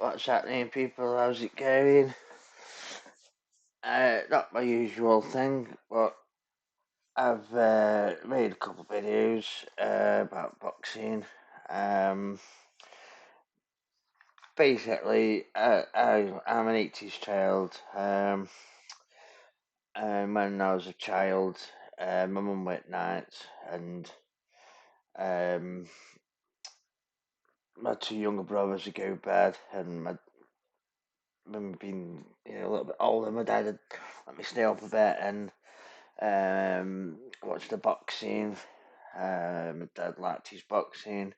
What's happening, people? How's it going? Not my usual thing, but I've made a couple of videos about boxing. Um, Basically, I'm an 80s child. When I was a child, my mum worked nights, and um, my two younger brothers would go to bed, and when we've been a little bit older, my dad would let me stay up a bit and watch the boxing. My dad liked his boxing,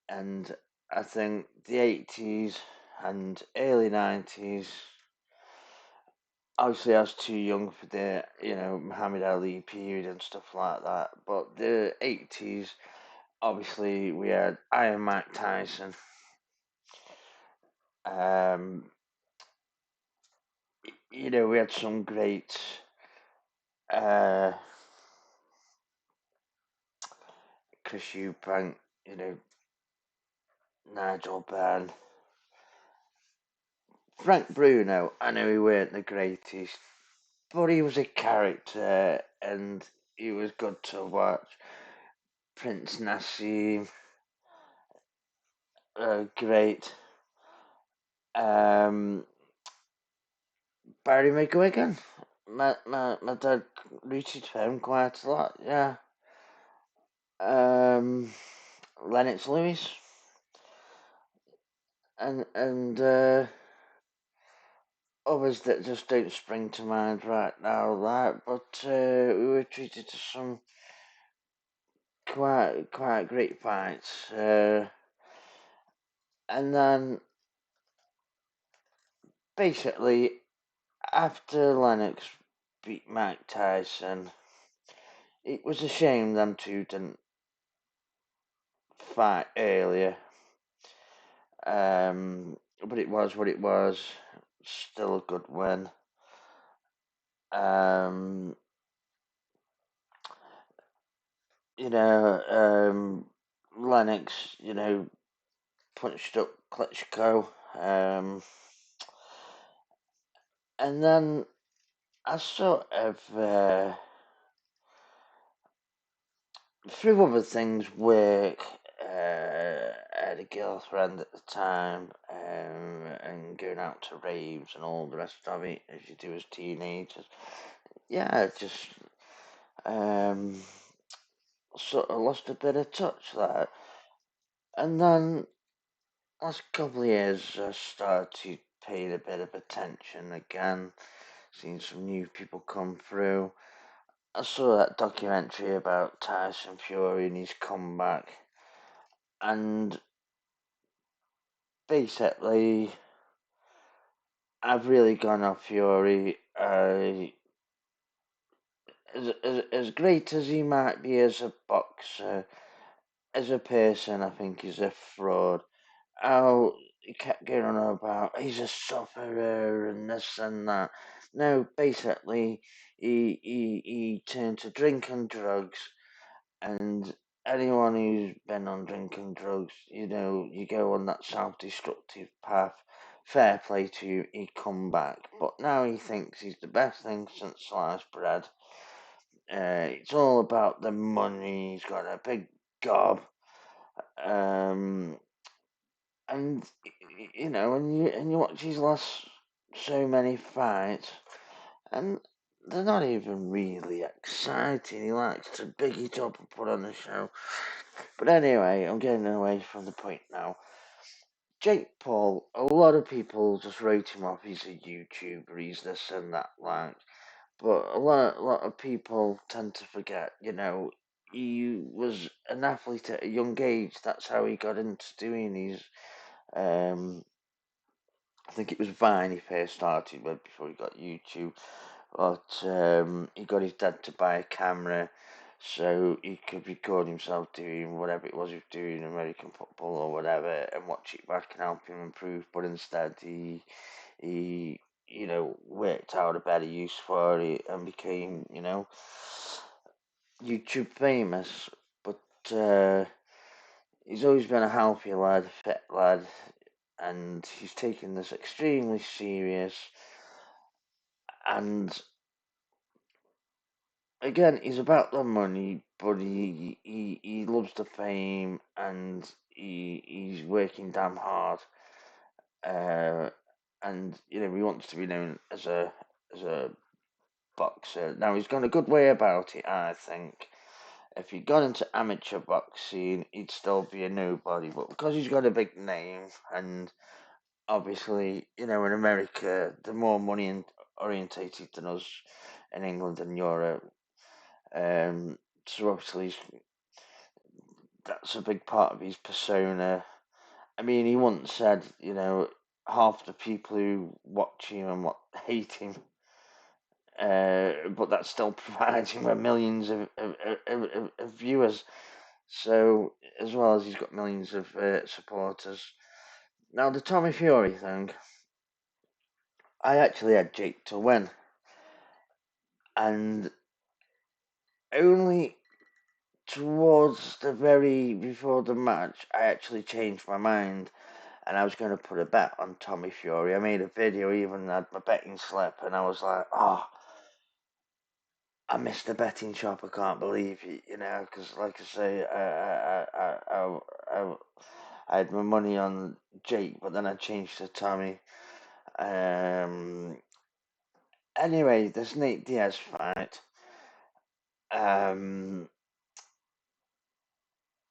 and I think the 80s and early 90s. Obviously, I was too young for the Muhammad Ali period and stuff like that. But the 80s, obviously, we had Iron Mike Tyson. Um, we had some great uh, Chris Eubank, you know, Nigel Benn, Frank Bruno. I know he weren't the greatest, but he was a character and he was good to watch. Prince Nassim, great. Um, Barry McGuigan, my dad rooted for him quite a lot. Yeah. Um, Lennox Lewis and others that just don't spring to mind right now. Like, but we were treated to some quite great fights. And then basically after Lennox beat Mike Tyson, it was a shame them two didn't fight earlier. But it was what it was. Still a good win. Um, you know, Lennox, punched up Klitschko. And then I sort of, through other things, work, I had a girlfriend at the time, and going out to raves and all the rest of it, as you do as teenagers. Yeah, just um, sort of lost a bit of touch there. And then last couple of years, I started paying a bit of attention again, seeing some new people come through. I saw that documentary about Tyson Fury and his comeback, and basically, I've really gone off Fury. As great as he might be as a boxer, as a person, I think he's a fraud. How he kept going on about he's a sufferer and this and that. No, basically, he turned to drink and drugs, and anyone who's been on drink and drugs, you go on that self-destructive path. Fair play to you, he come back, but now he thinks he's the best thing since sliced bread. It's all about the money. He's got a big gob, um, and and you watch his last so many fights, and they're not even really exciting. He likes to big it up and put on a show. But anyway, I'm getting away from the point now. Jake Paul, a lot of people just wrote him off. He's a YouTuber. He's this and that, like. But a lot of people tend to forget. He was an athlete at a young age. That's how he got into doing his. Um, I think it was Vine he first started with before he got YouTube. But he got his dad to buy a camera so he could record himself doing whatever it was he was doing, American football or whatever, and watch it back and help him improve. But instead, he worked out a better use for it and became, YouTube famous. But he's always been a healthy lad, fit lad, and he's taking this extremely serious. And again, he's about the money, but he loves the fame, and he's working damn hard. Uh, and he wants to be known as a boxer. Now he's gone a good way about it, I think. If he got into amateur boxing, he'd still be a nobody, but because he's got a big name, and obviously, in America, they're more money orientated than us in England and Europe. So obviously, that's a big part of his persona. I mean, he once said, half the people who watch him and hate him, but that still provides him with millions of viewers. So, as well as he's got millions of supporters. Now, the Tommy Fury thing, I actually had Jake to win, and only towards the very before the match, I actually changed my mind, and I was going to put a bet on Tommy Fury. I made a video, even had my betting slip, and I was like, oh, I missed the betting shop. I can't believe it, because like I say, I had my money on Jake, but then I changed to Tommy. Um, anyway, this Nate Diaz fight. Um,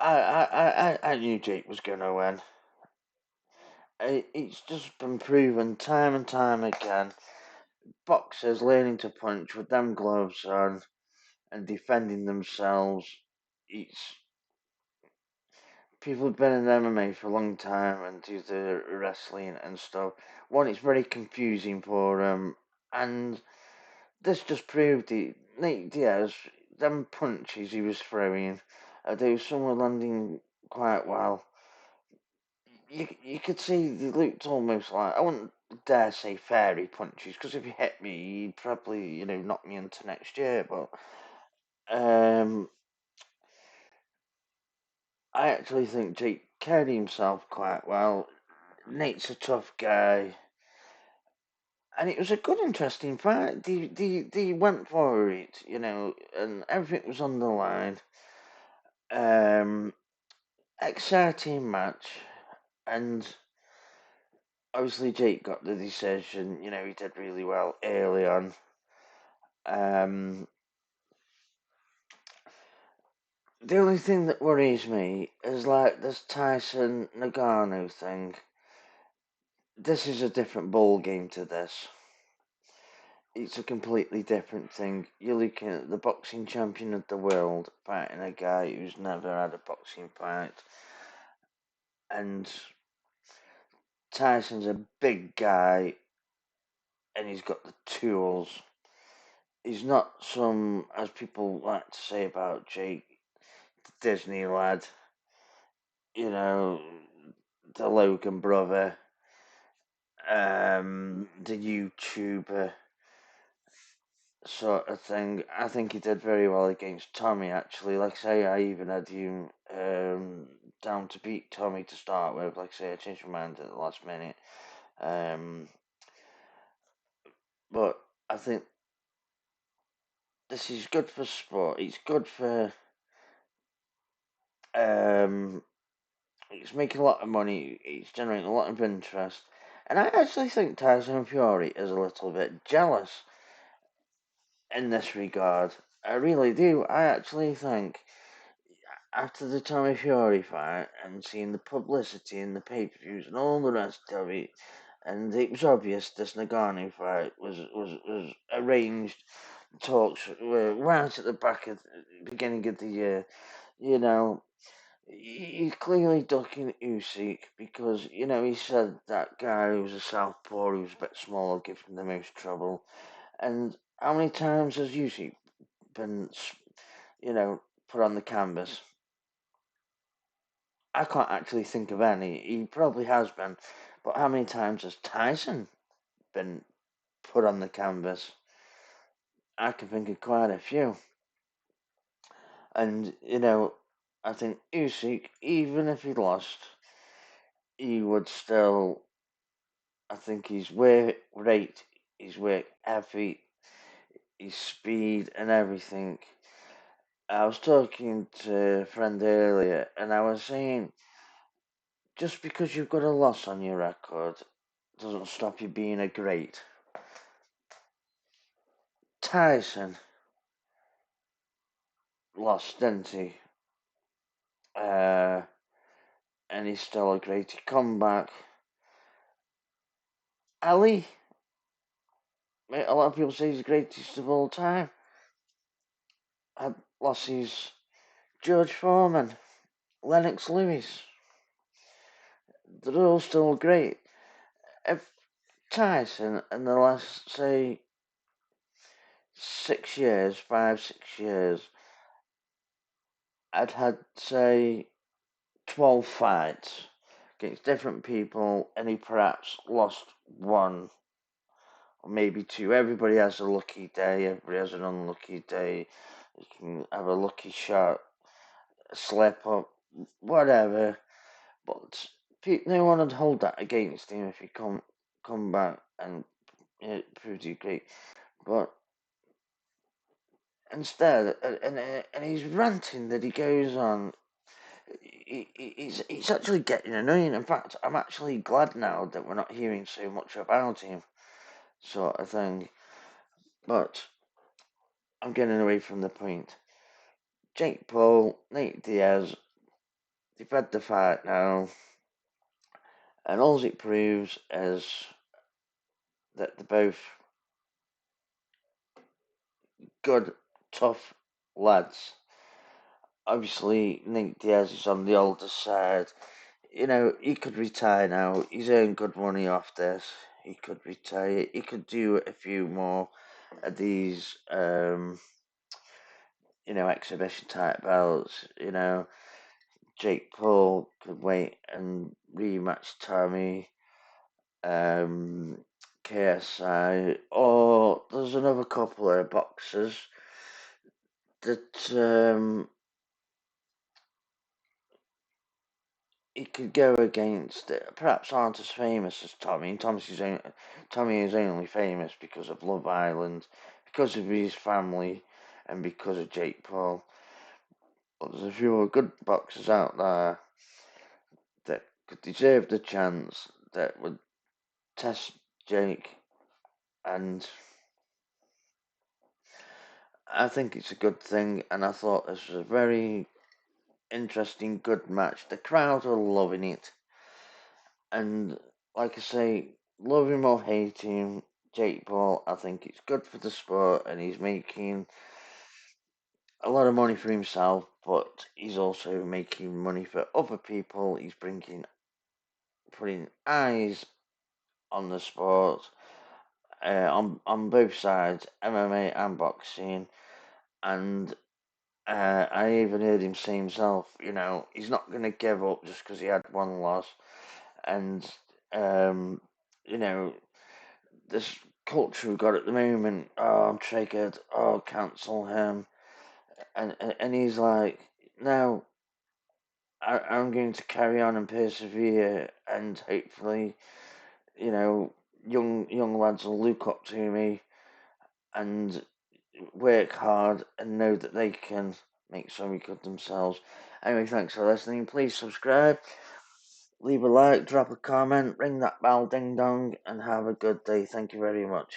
I knew Jake was going to win. It's just been proven time and time again. Boxers learning to punch with them gloves on and defending themselves. It's people have been in MMA for a long time and do the wrestling and stuff. One, it's very confusing for them, and this just proved it. Nate Diaz, them punches he was throwing, they were some were landing quite well. You could see they looked almost like, I wouldn't dare say fairy punches, because if he hit me, he'd probably knock me into next year. But um, I actually think Jake carried himself quite well. Nate's a tough guy, and it was a good, interesting fight. They went for it, and everything was on the line. Um, exciting match, and obviously Jake got the decision. He did really well early on. Um, the only thing that worries me is like this Tyson Nagano thing. This is a different ball game to this. It's a completely different thing. You're looking at the boxing champion of the world fighting a guy who's never had a boxing fight. And Tyson's a big guy and he's got the tools. He's not some, as people like to say about Jake, the Disney lad, you know, the Logan brother, the YouTuber sort of thing. I think he did very well against Tommy, actually. Like I say, I even had you down to beat Tommy to start with. Like I say, I changed my mind at the last minute. Um, but I think this is good for sport. It's good for. Um, it's making a lot of money. It's generating a lot of interest. And I actually think Tyson Fury is a little bit jealous in this regard. I really do. I actually think after the Tommy Fury fight and seeing the publicity and the pay-per-views and all the rest of it, and it was obvious this Nagano fight was arranged. Talks were right at the back of the beginning of the year. You know, he's clearly ducking Usyk because he said that guy who was a southpaw who was a bit smaller give him the most trouble. And how many times has Usyk been, put on the canvas? I can't actually think of any. He probably has been, but how many times has Tyson been put on the canvas? I can think of quite a few. And I think Usyk, even if he lost, he would still, I think his work rate, his work ethic, his speed and everything. I was talking to a friend earlier and I was saying, just because you've got a loss on your record doesn't stop you being a great. Tyson lost, didn't he? Uh, and he's still a great comeback. Ali, a lot of people say he's the greatest of all time. Had losses. George Foreman, Lennox Lewis, they're all still great. If Tyson in the last, say, 6 years, 5, 6 years, I'd had, say, 12 fights against different people, and he perhaps lost one or maybe two. Everybody has a lucky day, everybody has an unlucky day. You can have a lucky shot, a slip up, whatever. But no one would hold that against him if he come back and proved he great. But instead, and he's ranting that he goes on. He's actually getting annoying. In fact, I'm actually glad now that we're not hearing so much about him, sort of thing. But I'm getting away from the point. Jake Paul, Nate Diaz, they've had the fight now, and all it proves is that they're both good, tough lads. Obviously, Nate Diaz is on the older side. You know, he could retire now. He's earned good money off this. He could retire. He could do a few more of these, exhibition type belts. Jake Paul could wait and rematch Tommy, KSI, or there's another couple of boxers that he could go against. Perhaps aren't as famous as Tommy. Tommy is only famous because of Love Island, because of his family, and because of Jake Paul. But there's a few good boxers out there that could deserve the chance that would test Jake, and I think it's a good thing. And I thought this was a very interesting, good match. The crowd are loving it. And like I say, love him or hate him, Jake Paul, I think it's good for the sport and he's making a lot of money for himself, but he's also making money for other people. He's putting eyes on the sport on both sides, MMA and boxing. And I even heard him say himself, he's not going to give up just because he had one loss. And, um, you know, this culture we've got at the moment. Oh, I'm triggered. Oh, cancel him. And he's like, no, I'm going to carry on and persevere, and hopefully, you know, young lads will look up to me and work hard and know that they can make something good themselves. Anyway, thanks for listening. Please subscribe, leave a like, drop a comment, ring that bell ding dong, and have a good day. Thank you very much.